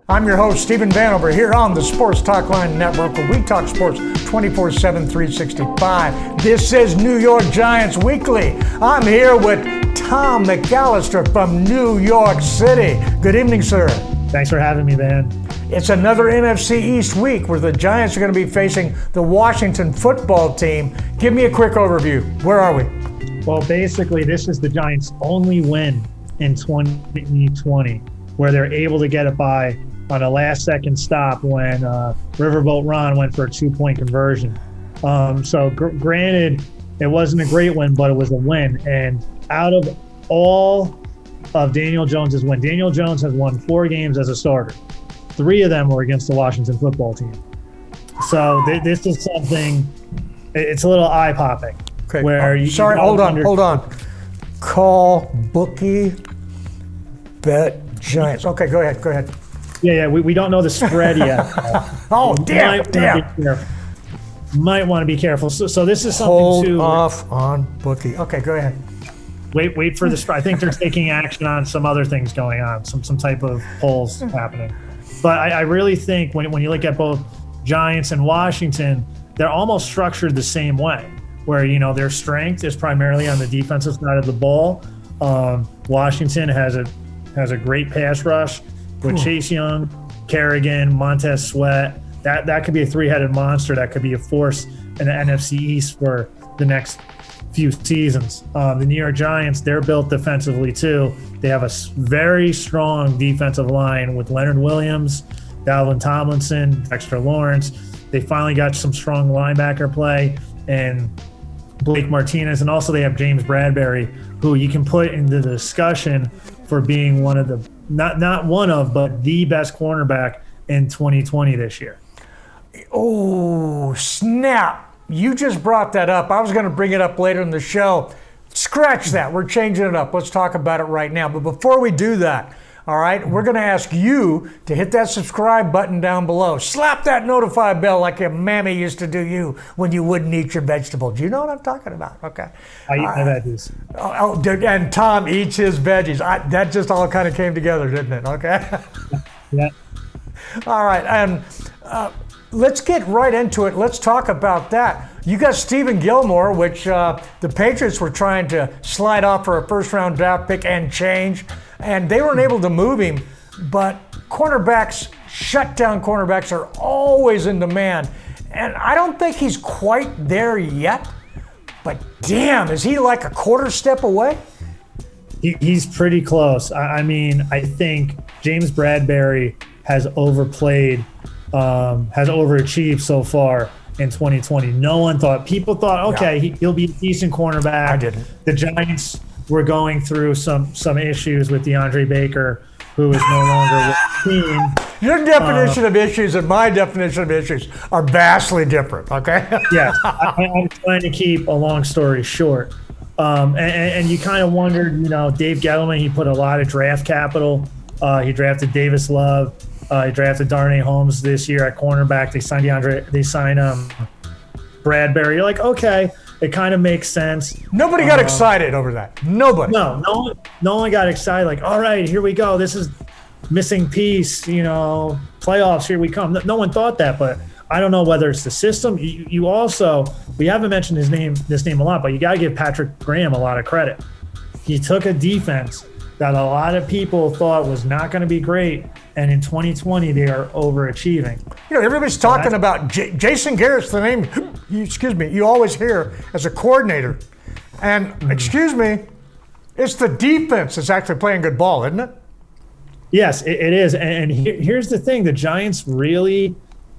I'm your host, Stephen Vanover, here on the Sportstalkline Network, where we talk sports 24/7, 365. This is New York Giants Weekly. I'm here with Tom McAllister from New York City. Good evening, sir. Thanks for having me, Van. It's another NFC East week where the Giants are going to be facing the Washington football team. Give me a quick overview. Where are we? Well, basically, this is the Giants' only win in 2020, where they're able to get it by on a last-second stop when Riverboat Ron went for a two-point conversion. Granted, it wasn't a great win, but it was a win. And out of all of Daniel Jones's win, Daniel Jones has won 4 games as a starter. 3 of them were against the Washington football team. So this is something, it's a little eye-popping. Okay. Hold on. Call, bookie, bet, Giants. Okay, go ahead. Yeah, we don't know the spread yet. Damn. Might want to be careful. So this is something Hold too. Off on bookie. Okay, go ahead. Wait for the spread. I think they're taking action on some other things going on, some type of polls happening. But I really think when you look at both Giants and Washington, they're almost structured the same way, where their strength is primarily on the defensive side of the ball. Washington has a great pass rush with Chase Young, Kerrigan, Montez Sweat. That could be a 3-headed monster. That could be a force in the NFC East for the next few seasons. The New York Giants, they're built defensively too. They have a very strong defensive line with Leonard Williams, Dalvin Tomlinson, Dexter Lawrence. They finally got some strong linebacker play and Blake Martinez, and also they have James Bradberry, who you can put into the discussion for being one of the not one of, but the best cornerback in 2020 this year. Oh, snap. You just brought that up. I was going to bring it up later in the show. Scratch that. We're changing it up. Let's talk about it right now. But before we do that, all right, we're going to ask you to hit that subscribe button down below. Slap that notify bell like your mammy used to do you when you wouldn't eat your vegetables. You know what I'm talking about? Okay. I eat my veggies. And Tom eats his veggies. That just all kind of came together, didn't it? Okay. Yeah. All right. And let's get right into it. Let's talk about that. You got Stephen Gilmore, which the Patriots were trying to slide off for a first-round draft pick and change, and they weren't able to move him. But shutdown cornerbacks are always in demand, and I don't think he's quite there yet. But damn, is he like a quarter step away? He's pretty close. I think James Bradberry has overachieved so far in 2020. People thought, he'll be a decent cornerback. I didn't. The Giants were going through some issues with DeAndre Baker, who is no longer with the team. Your definition of issues and my definition of issues are vastly different, okay? Yes. I'm trying to keep a long story short. And you kind of wondered, Dave Gettleman, he put a lot of draft capital. He drafted Davis Love. He drafted Darnay Holmes this year at cornerback. They signed Bradberry. You're like, okay, it kind of makes sense. Nobody got excited over that. Nobody. No one got excited. Like, all right, here we go. This is missing piece. Playoffs. Here we come. No one thought that, but I don't know whether it's the system. You also, we haven't mentioned this name a lot, but you got to give Patrick Graham a lot of credit. He took a defense that a lot of people thought was not going to be great, and in 2020 they are overachieving. Everybody's talking about Jason Garrett's the name. You always hear as a coordinator, and it's the defense that's actually playing good ball, isn't it? Yes, it is. And here's the thing: the Giants really,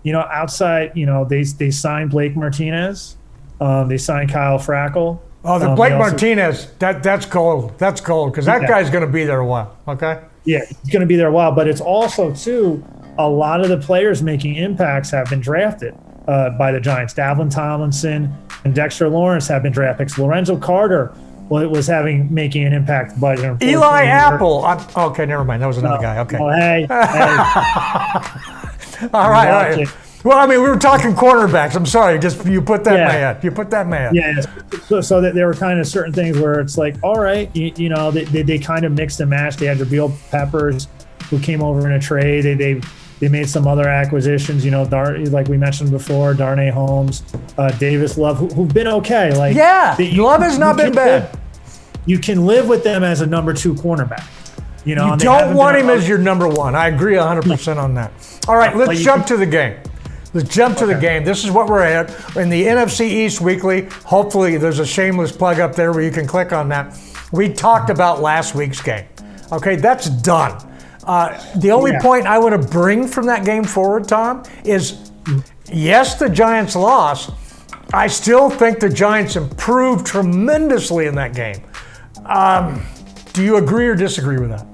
outside, they signed Blake Martinez, they signed Kyle Frackle. Oh, the Blake Martinez, that's gold. That's gold, because that guy's going to be there a while, okay? Yeah, he's going to be there a while. But it's also, too, a lot of the players making impacts have been drafted by the Giants. Dalvin Tomlinson and Dexter Lawrence have been draft picks. Lorenzo Carter was making an impact. But Eli Apple. Okay, never mind. That was another guy. Okay. Oh, hey. All right. Well, we were talking cornerbacks. I'm sorry. You put that in my head. You put that in my head. Yeah. So that there were kind of certain things where it's like, all right, they kind of mixed and matched. They had Jabril Peppers who came over in a trade. They made some other acquisitions, like we mentioned before, Darnay Holmes, Davis Love, who've been okay. Love has not been bad. You can live with them as a number 2 cornerback. You don't want him as your number 1. I agree 100% on that. All right, let's jump to the game. Let's jump to the game. This is what we're at in the NFC East Weekly. Hopefully there's a shameless plug up there where you can click on that. We talked about last week's game. Okay, that's done. The only point I want to bring from that game forward, Tom, is yes, the Giants lost. I still think the Giants improved tremendously in that game. Do you agree or disagree with that?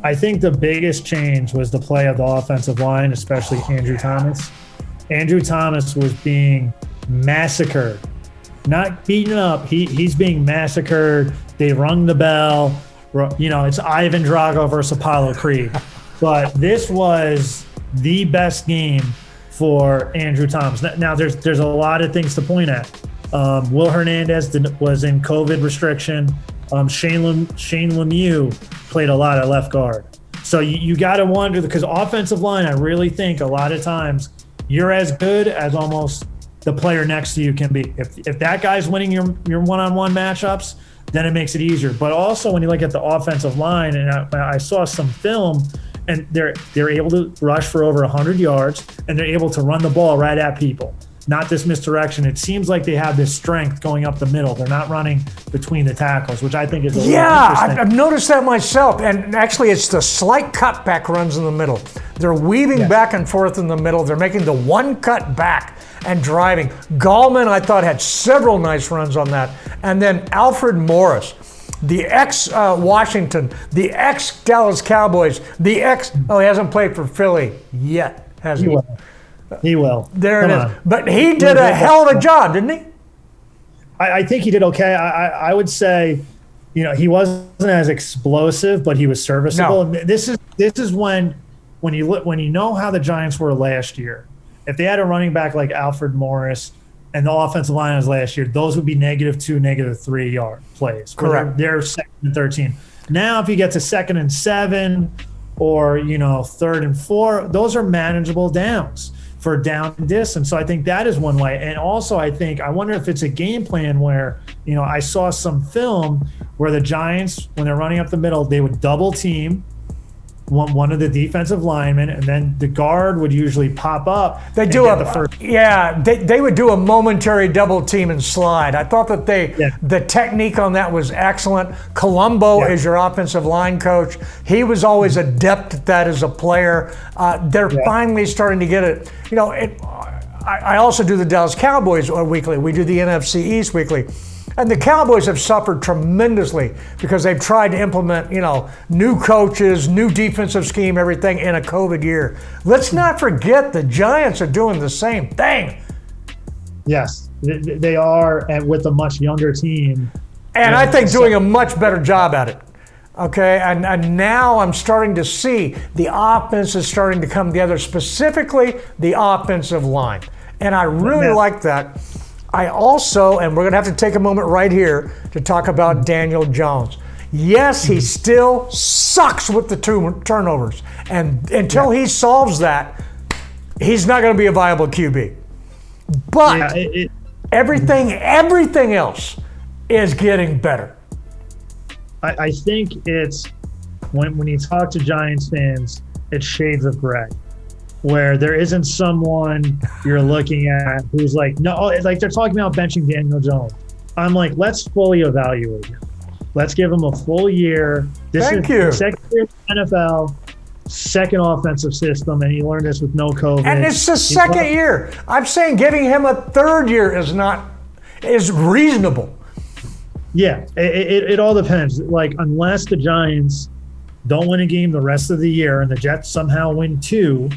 I think the biggest change was the play of the offensive line, especially Andrew Thomas. Andrew Thomas was being massacred, not beaten up. He's being massacred. They rung the bell. It's Ivan Drago versus Apollo Creed. But this was the best game for Andrew Thomas. Now, there's a lot of things to point at. Will Hernandez was in COVID restriction. Shane Lemieux played a lot at left guard. So you got to wonder, because offensive line, I really think a lot of times you're as good as almost the player next to you can be. If that guy's winning your one-on-one matchups, then it makes it easier. But also when you look at the offensive line, and I saw some film, and they're able to rush for over 100 yards, and they're able to run the ball right at people. Not this misdirection. It seems like they have this strength going up the middle. They're not running between the tackles, which I think is a little interesting. I've noticed that myself. And actually, it's the slight cutback runs in the middle. They're weaving back and forth in the middle. They're making the one cut back and driving. Gallman, I thought, had several nice runs on that. And then Alfred Morris, the ex-Washington, the ex-Dallas Cowboys, he hasn't played for Philly yet, has he? He will. There it is. But he did a hell of a job, didn't he? I think he did okay. I would say, he wasn't as explosive, but he was serviceable. No. And this is when you know how the Giants were last year. If they had a running back like Alfred Morris and the offensive line was last year, those would be -2, -3 yard plays. Correct. They're 2nd and 13. Now, if you get to 2nd and 7 or 3rd and 4, those are manageable downs for down and distance. So I think that is one way. And also I wonder if it's a game plan where, I saw some film where the Giants, when they're running up the middle, they would double team one of the defensive linemen, and then the guard would usually pop up. They would do a momentary double team and slide. I thought that the technique on that was excellent. Columbo is your offensive line coach. He was always adept at that as a player. They're finally starting to get it. I also do the Dallas Cowboys weekly. We do the NFC East weekly. And the Cowboys have suffered tremendously because they've tried to implement, new coaches, new defensive scheme, everything in a COVID year. Let's not forget the Giants are doing the same thing. Yes, they are, and with a much younger team. And I think doing a much better job at it. Okay, and now I'm starting to see the offense is starting to come together, specifically the offensive line. And I really like that. I also, and we're going to have to take a moment right here to talk about Daniel Jones. Yes, he still sucks with the turnovers. And until he solves that, he's not going to be a viable QB. But everything else is getting better. I think it's, when you talk to Giants fans, it's shades of gray, where there isn't someone you're looking at who's like, no, like they're talking about benching Daniel Jones. I'm like, let's fully evaluate him. Let's give him a full year. Thank you. Second year NFL, second offensive system, and he learned this with no COVID. And it's the second year. I'm saying giving him a third year is reasonable. Yeah, it all depends. Like, unless the Giants don't win a game the rest of the year and the Jets somehow win 2,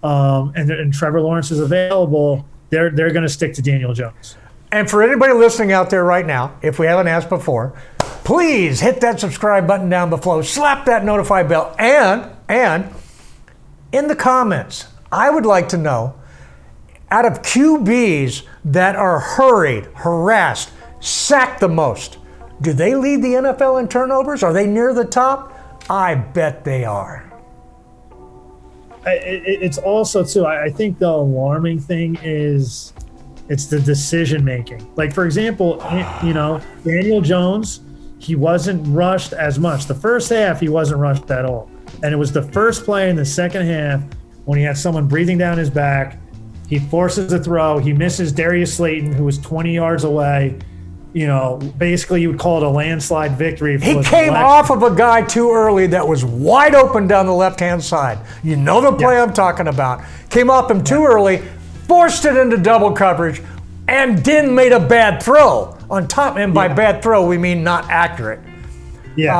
and Trevor Lawrence is available, they're going to stick to Daniel Jones. And for anybody listening out there right now, if we haven't asked before, please hit that subscribe button down below, slap that notify bell, and in the comments, I would like to know, out of QBs that are hurried, harassed, sacked the most, do they lead the NFL in turnovers? Are they near the top? I bet they are. it's also too. I think the alarming thing is it's the decision making. Like for example, Daniel Jones, he wasn't rushed as much. The first half, he wasn't rushed at all, and it was the first play in the second half when he had someone breathing down his back. He forces a throw. He misses Darius Slayton, who was 20 yards away. Basically you would call it a landslide victory. He came off of a guy too early that was wide open down the left-hand side. You know the play I'm talking about. Came off him too early, forced it into double coverage, and then made a bad throw on top. And by bad throw, we mean not accurate. Yeah,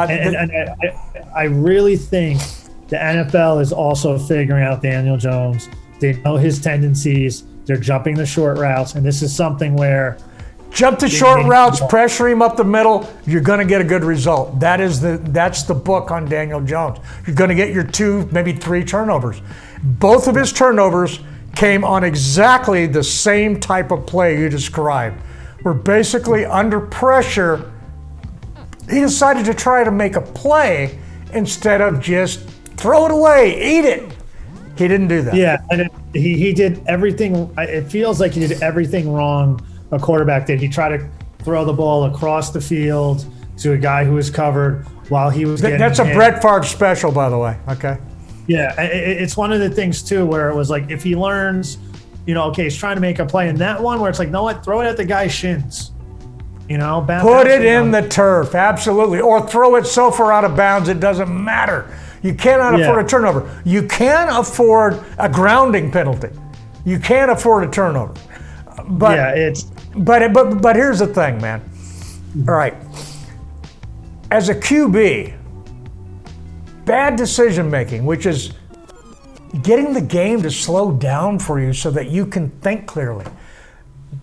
I really think the NFL is also figuring out Daniel Jones. They know his tendencies. They're jumping the short routes, and this is something where jump the short routes, pressure him up the middle, you're going to get a good result. That's the book on Daniel Jones. You're going to get your 2, maybe 3 turnovers. Both of his turnovers came on exactly the same type of play you described. Where basically under pressure, he decided to try to make a play instead of just throw it away, eat it. He didn't do that. Yeah, and he did everything. It feels like he did everything wrong a quarterback did. He tried to throw the ball across the field to a guy who was covered while he was getting That's hit. a Brett Favre special, by the way. Okay. Yeah, it's one of the things, too, where it was like if he learns, okay, he's trying to make a play. And that one where it's like, no, what? Throw it at the guy's shins. Put it in the turf, absolutely. Or throw it so far out of bounds it doesn't matter. You cannot afford a turnover. You can afford a grounding penalty. You can't afford a turnover. But but here's the thing, man. All right. As a QB, bad decision making, which is getting the game to slow down for you so that you can think clearly,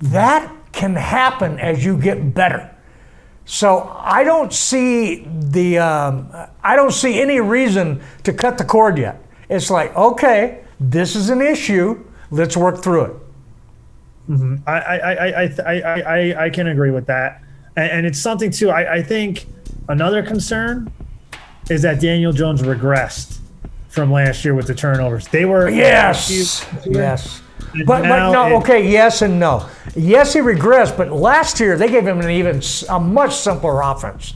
that can happen as you get better. So I don't see any reason to cut the cord yet. It's like, okay, this is an issue. Let's work through it. Mm-hmm. I can agree with that, and it's something too. I think another concern is that Daniel Jones regressed from last year with the turnovers. They were yes. But no, okay, yes and no. Yes, he regressed, but last year they gave him a much simpler offense.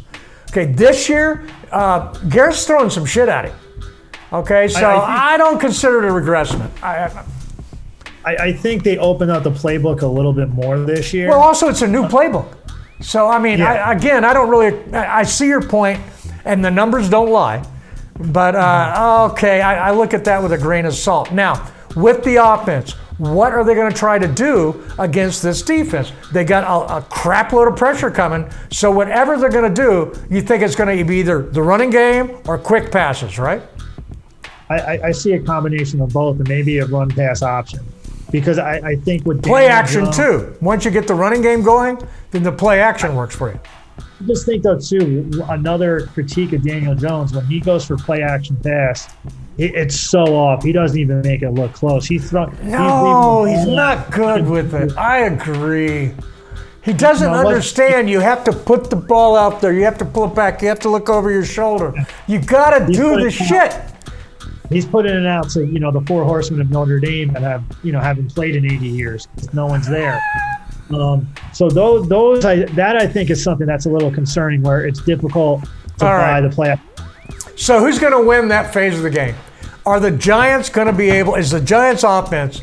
Okay, this year Garrett's throwing some shit at him. Okay, so I don't consider it a regressment. I think they opened up the playbook a little bit more this year. Well, also it's a new playbook. So, I mean, I see your point, and the numbers don't lie. But, okay, I look at that with a grain of salt. Now, with the offense, what are they going to try to do against this defense? They got a crap load of pressure coming, so whatever they're going to do, you think it's going to be either the running game or quick passes, right? I see a combination of both and maybe a run-pass option. Because I think with play action too. Once you get the running game going, then the play action works for you. I just think though too, another critique of Daniel Jones, when he goes for play action pass, it's so off. He doesn't even make it look close. He's not good with it. I agree. He doesn't understand. You have to put the ball out there. You have to pull it back. You have to look over your shoulder. You got to do the shit. He's putting it out to, the 4 horsemen of Notre Dame that haven't played in 80 years. No one's there. So that I think is something that's a little concerning, where it's difficult to buy the play. So who's going to win that phase of the game? Are the Giants going to be able? Is the Giants offense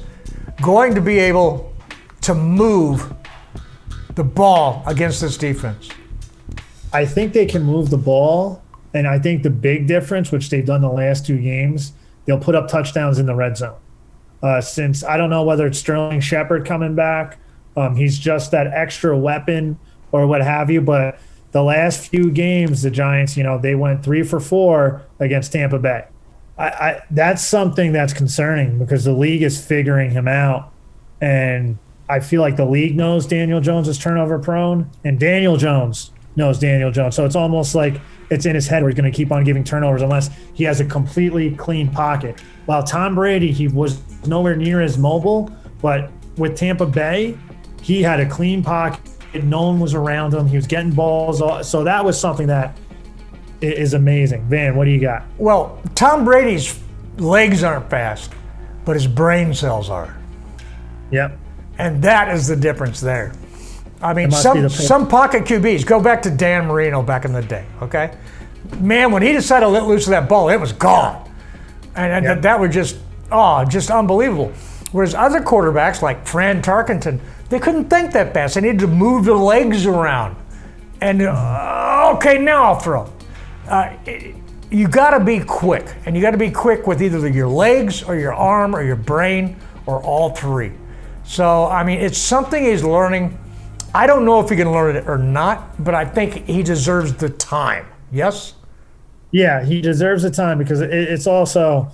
going to be able to move the ball against this defense? I think they can move the ball. And I think the big difference, which they've done the last 2 games, they'll put up touchdowns in the red zone. Since I don't know whether it's Sterling Shepard coming back, he's just that extra weapon or what have you. But the last few games, the Giants, they went 3 for 4 against Tampa Bay. That's something that's concerning because the league is figuring him out. And I feel like the league knows Daniel Jones is turnover prone, and Daniel Jones knows Daniel Jones. So it's almost like it's in his head where he's going to keep on giving turnovers unless he has a completely clean pocket. While Tom Brady, he was nowhere near as mobile, but with Tampa Bay, he had a clean pocket. No one was around him. He was getting balls. So that was something that is amazing. Van, what do you got? Well, Tom Brady's legs aren't fast, but his brain cells are. Yep. And that is the difference there. I mean, It must be some pocket QBs, go back to Dan Marino back in the day, okay? Man, when he decided to let loose of that ball, it was gone. And that was just unbelievable. Whereas other quarterbacks like Fran Tarkenton, they couldn't think that fast. They needed to move their legs around. And, okay, now I'll throw. You got to be quick. And you got to be quick with either your legs or your arm or your brain or all three. So, I mean, it's something he's learning. I don't know if he can learn it or not, but I think he deserves the time. Yes? Yeah, he deserves the time because it's also...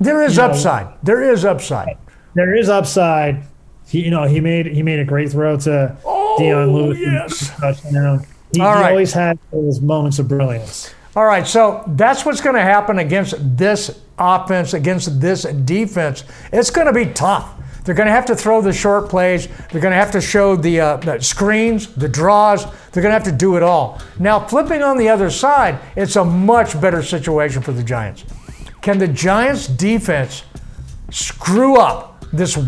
There is upside. There is upside. There is upside. He made a great throw to Dion Lewis. Yes. Touchdown. He always had those moments of brilliance. All right, so that's what's going to happen against this offense, against this defense. It's going to be tough. They're going to have to throw the short plays. They're going to have to show the screens, the draws. They're going to have to do it all. Now, flipping on the other side, it's a much better situation for the Giants. Can the Giants' defense screw up this?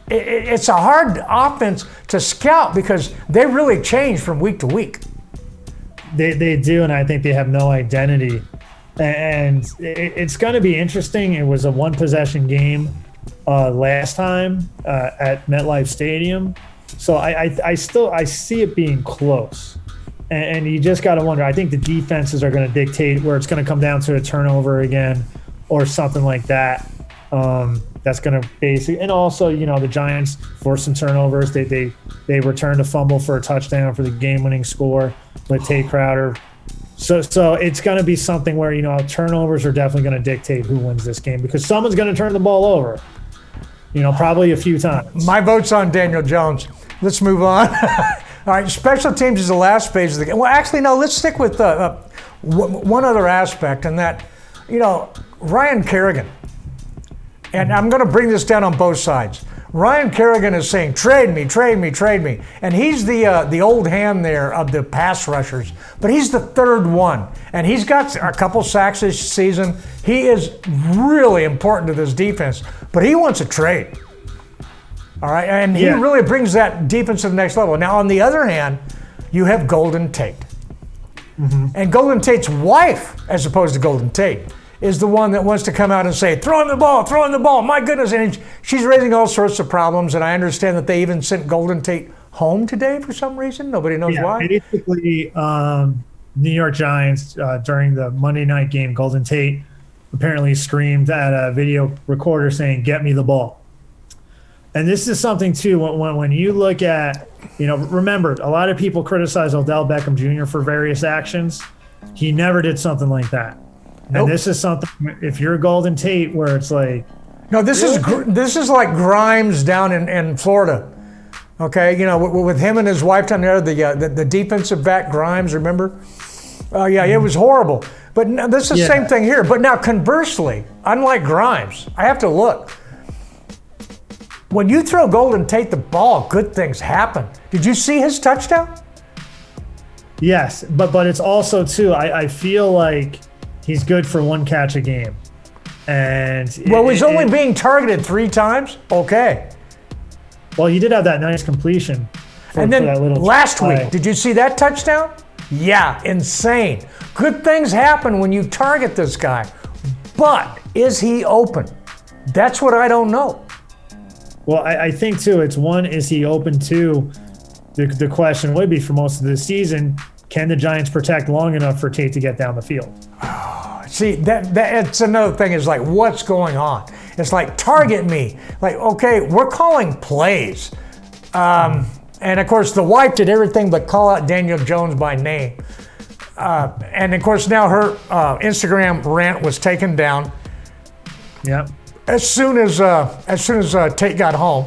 It's a hard offense to scout because they really change from week to week. They do, and I think they have no identity. And it's going to be interesting. It was a one-possession game last time at MetLife Stadium, so I see it being close. And you just got to wonder. I think the defenses are going to dictate where it's going to come down to a turnover again, or something like that. That's going to basically, and also the Giants forced some turnovers. They returned a fumble for a touchdown for the game-winning score with Tate Crowder. So it's going to be something where, turnovers are definitely going to dictate who wins this game because someone's going to turn the ball over, probably a few times. My vote's on Daniel Jones. Let's move on. All right, special teams is the last phase of the game. Well, actually, no, let's stick with one other aspect, and that, Ryan Kerrigan. And I'm going to bring this down on both sides. Ryan Kerrigan is saying, trade me, trade me, trade me. And he's the old hand there of the pass rushers. But he's the third one. And he's got a couple sacks this season. He is really important to this defense. But he wants a trade. All right? And he really brings that defense to the next level. Now, on the other hand, you have Golden Tate. Mm-hmm. And Golden Tate's wife, as opposed to Golden Tate, is the one that wants to come out and say, throw him the ball, my goodness. And she's raising all sorts of problems, and I understand that they even sent Golden Tate home today for some reason. Nobody knows why. Basically, New York Giants, during the Monday night game, Golden Tate apparently screamed at a video recorder saying, get me the ball. And this is something, too, when you look at, remember, a lot of people criticize Odell Beckham Jr. for various actions. He never did something like that. Nope. And this is something, if you're Golden Tate, where it's like... No, this is like Grimes down in Florida. Okay, with him and his wife down there, the defensive back Grimes, remember? It was horrible. But now, this is the same thing here. But now, conversely, unlike Grimes, I have to look. When you throw Golden Tate the ball, good things happen. Did you see his touchdown? Yes, but it's also, too, I feel like he's good for one catch a game. And he's only being targeted 3 times? Okay. Well, he did have that nice completion. And then that little last week, did you see that touchdown? Yeah, insane. Good things happen when you target this guy. But is he open? That's what I don't know. Well, I think, too, it's one, is he open? 2, the question would be for most of the season, can the Giants protect long enough for Tate to get down the field? See, that's another thing is like, what's going on? It's like, target me. Like, okay, we're calling plays. And, of course, the wife did everything but call out Daniel Jones by name. And, of course, now her Instagram rant was taken down. Yep. As soon as Tate got home,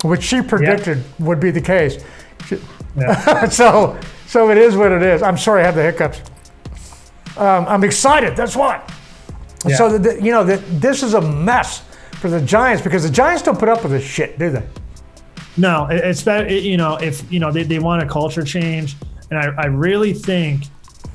which she predicted would be the case. So it is what it is. I'm sorry I have the hiccups. I'm excited. That's why. Yeah. So this is a mess for the Giants because the Giants don't put up with this shit, do they? No, it's if they want a culture change, and I really think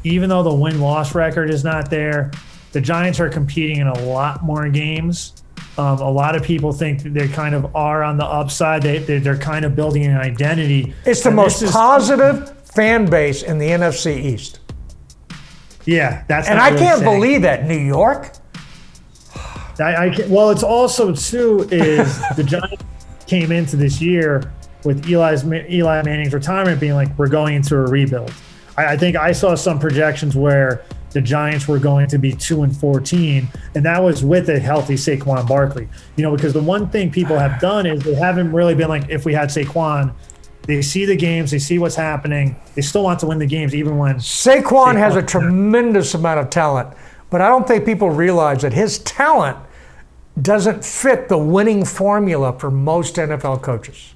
even though the win-loss record is not there, the Giants are competing in a lot more games. A lot of people think they kind of are on the upside. They're kind of building an identity. It's the most positive fan base in the NFC East. Yeah, that's. And I can't believe that. New York? Well, it's also, too, is the Giants came into this year with Eli Manning's retirement being like, we're going into a rebuild. I think I saw some projections where the Giants were going to be 2-14, and that was with a healthy Saquon Barkley. Because the one thing people have done is they haven't really been like, if we had Saquon, they see the games, they see what's happening, they still want to win the games even when Saquon has a tremendous amount of talent, but I don't think people realize that his talent doesn't fit the winning formula for most NFL coaches.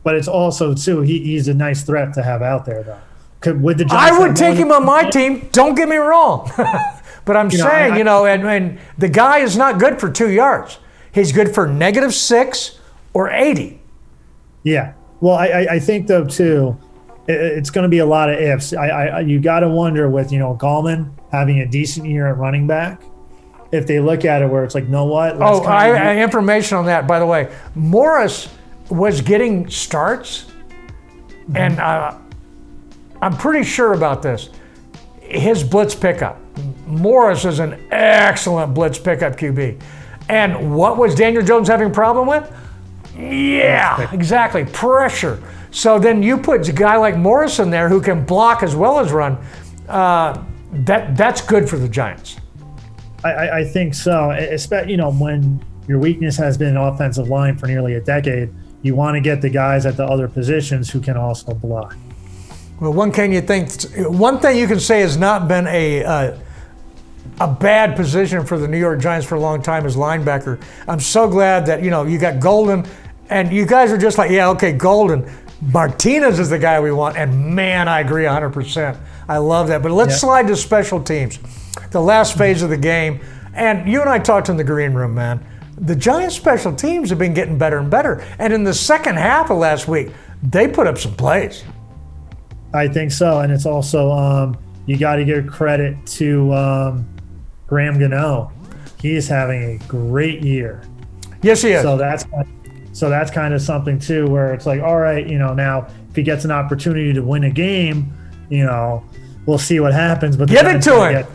But it's also, too, he's a nice threat to have out there, though. Would the Giants I would take him on my team. Don't get me wrong. But I'm saying, and the guy is not good for 2 yards. He's good for -6 or 80. Yeah. Well, I think, though, too, it's going to be a lot of ifs. You got to wonder with, Gallman having a decent year at running back, if they look at it where it's like, know what? I have information on that, by the way. Morris was getting starts, and I'm pretty sure about this. His blitz pickup. Morris is an excellent blitz pickup QB. And what was Daniel Jones having a problem with? Yeah, exactly. Pressure. So then you put a guy like Morris in there who can block as well as run. That's good for the Giants. I think so. Especially, when your weakness has been offensive line for nearly a decade, you want to get the guys at the other positions who can also block. Well, one thing you can say has not been a bad position for the New York Giants for a long time is linebacker. I'm so glad that you got Golden, and you guys are just like, yeah, okay, Golden. Martinez is the guy we want, and man, I agree 100%. I love that. But let's slide to special teams, the last phase of the game. And you and I talked in the green room, man. The Giants' special teams have been getting better and better. And in the second half of last week, they put up some plays. I think so, and it's also you got to give credit to Graham Gano. He is having a great year. Yes, he is. So that's kind of something too, where it's like, all right, now if he gets an opportunity to win a game, we'll see what happens. But give it to him.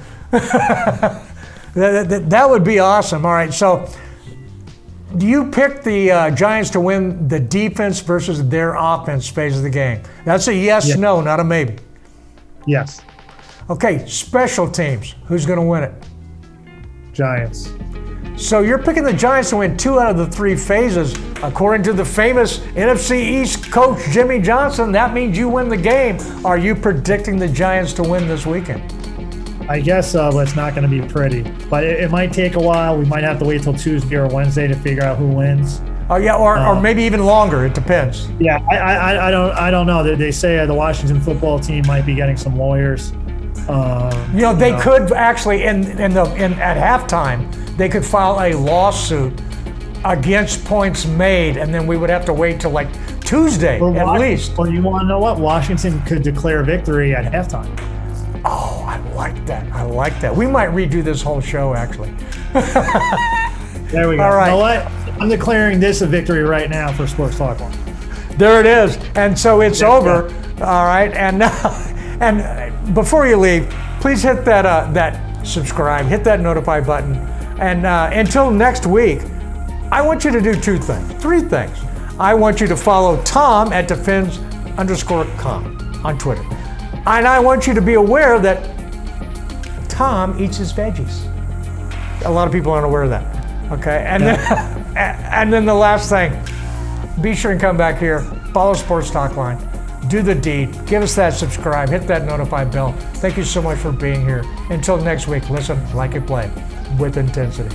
That would be awesome. All right, so do you pick the Giants to win the defense versus their offense phase of the game? That's a yes, no, not a maybe. Yes. Okay, special teams. Who's going to win it? Giants. So you're picking the Giants to win 2 out of the 3 phases. According to the famous NFC East coach Jimmy Johnson, that means you win the game. Are you predicting the Giants to win this weekend? I guess so, but it's not going to be pretty. But it might take a while. We might have to wait till Tuesday or Wednesday to figure out who wins. Oh yeah, or maybe even longer. It depends. Yeah, I don't know. They say the Washington football team might be getting some lawyers. They could actually at halftime they could file a lawsuit against points made, and then we would have to wait till like Tuesday at least. Or you want to know what? Washington could declare victory at halftime. Oh, I like that. We might redo this whole show, actually. There we go. All right. You know what? I'm declaring this a victory right now for Sportstalkline. There it is. And so it's over. All right. And before you leave, please hit that subscribe, hit that notify button. And until next week, I want you to do 3 things. I want you to follow Tom at defends_com on Twitter. And I want you to be aware that Tom eats his veggies. A lot of people aren't aware of that. Okay, and then the last thing, be sure and come back here, follow Sportstalkline, do the deed, give us that subscribe, hit that notify bell. Thank you so much for being here. Until next week, listen, like, and play with intensity.